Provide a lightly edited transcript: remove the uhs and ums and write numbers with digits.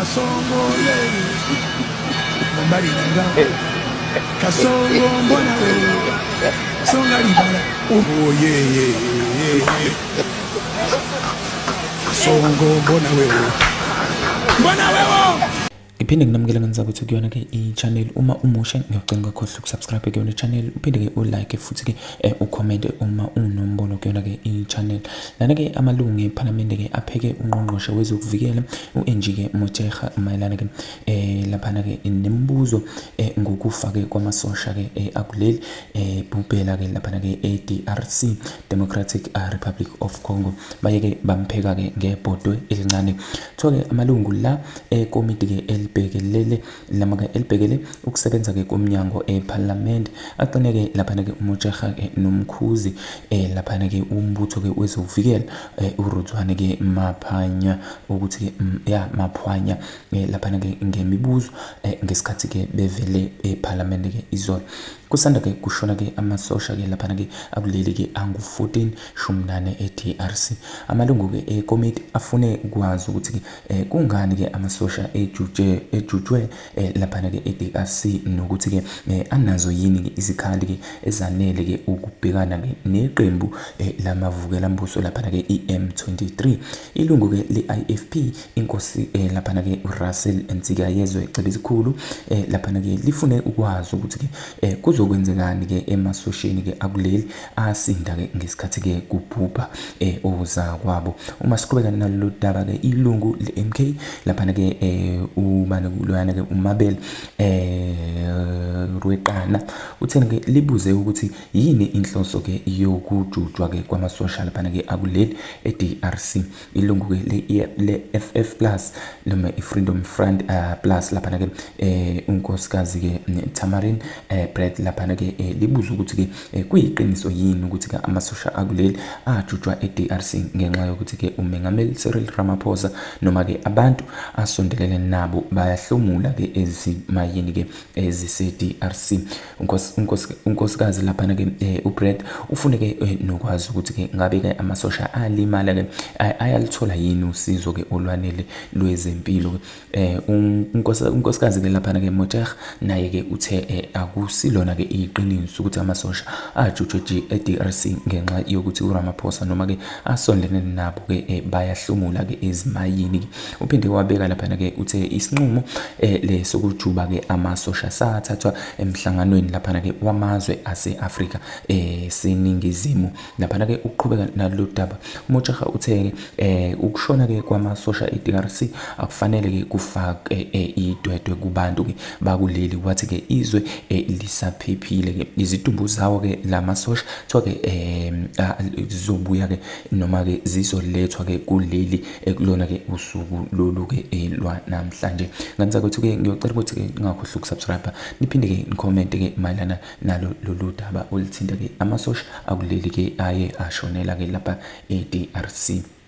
Kasongo Mambaringa Kasongo mbona wewe Songa libala oh yeah Kasongo mbona wewe Iphinde nginamukela ngenza ukuthi kuyona ke i-channel uma umusha ngiyacela ukukhohle ukusubscribe kuyona i-channel uphinde ke ulike futhi ke ucomment uma unombono kuyona ke i-channel lana ke amalungu eParliament ke apheke ungqongqoshe wezokuvikela uNG ke Motshekga mayelana ke lapha ke nemibuzo ngokufa ke kwamasosha ke akuleli bhubhela ke lapha ke DRC Democratic Republic of Congo baye ke bampheka ke ngebhodwe elincane thoke amalungu la ekomiti ke elibhekelele elibhekele ukusebenza ke komnyango eParliament aqineke lapha ke uMotshekga nomkhuzi lapha ke umbutho ke wezokuvikela uRuthwane ke Maphanya ukuthi Maphwanya lapha ke ngemibuzo ngesikhathi ke bevele eParliament ke izolo kusanda ke kushona ke amasosha ke lapha ke akuleli ke angu-14 shumnane eDRC amalungu ke ekomiti afune ukwazi ukuthi kungani ke amasosha ejutshwe lapha ke eDRC nokuthi ke anazo yini ke izikhali ke ezanele ke ukubhekana ke neqembu lamavukela mbuso lapha ke iM23 ilungu ke leIFP inkosi lapha ke uRussell Nsikayezwe ecebisikhulu lapha ke lifune ukwazi ukuthi ke kuzokwenzekani ke emasosheni ke akuleli asinda ke ngesikhathi ke kubhubha oza kwabo uma siqhubeka nalolu daba ke ilungu leMK lapha ke ubani kulwana ke uMabel Rweqana uthena ke libuze ukuthi yini inhloso ke yokujujwa ke kwamasosha lapha ke akuleli eDRC ilungu ke leFF+ noma iFreedom Front Plus lapha ke unkosikazi ke Tamarin Brett lapha ke libuza ukuthi ke kuyiqiniso yini ukuthi ke amasosha akuleli ajujwa eDRC ngenxa yokuthi ke uMengameli Cyril Ramaphosa noma ke abantu asondelene nabo bayahlomula ke ezimayini ke ezise-DRC unkosikazi lapha ke uBrett ufune ke nokwazi ukuthi ke ngabe ke amasosha alimala ke ayalithola yini usizo ke olwanele lwezempilo unkosikazi ke lapha ke Motshekga naye ke uthe akusilona ke iqiniso ukuthi amasosha ajujwe eDRC ngenxa yokuthi uRamaphosa noma ke asondelene nabo ke bayahlomula ke ezimayini uphinde wabeka lapha ke uthe isinqumo lesokujuba ke amasosha sathathwa emhlanganweni lapha ke wamazwe ase-Afrika seningizimu lapha ke uqhubeka nalolu daba uMotshekga uthe ukushona ke kwamasosha eDRC akufanele ke kufake idwedwe kubantu ke bakuleli wathi ke izwe lisaphephile ke izidumbu zawo ke lamasosha thoke zizobuya ke noma ke zizolethwa ke kuleli ekulona ke usuku lolu ke lwa namhlanje ngenza ukuthi ke ngiyocela ukuthi ke ngakhohle ukusubscribe niphinde ke nicomment ke mayelana nalo lolu daba olithinta ke amasosha akuleli ke aye ashonela ke lapha eDRC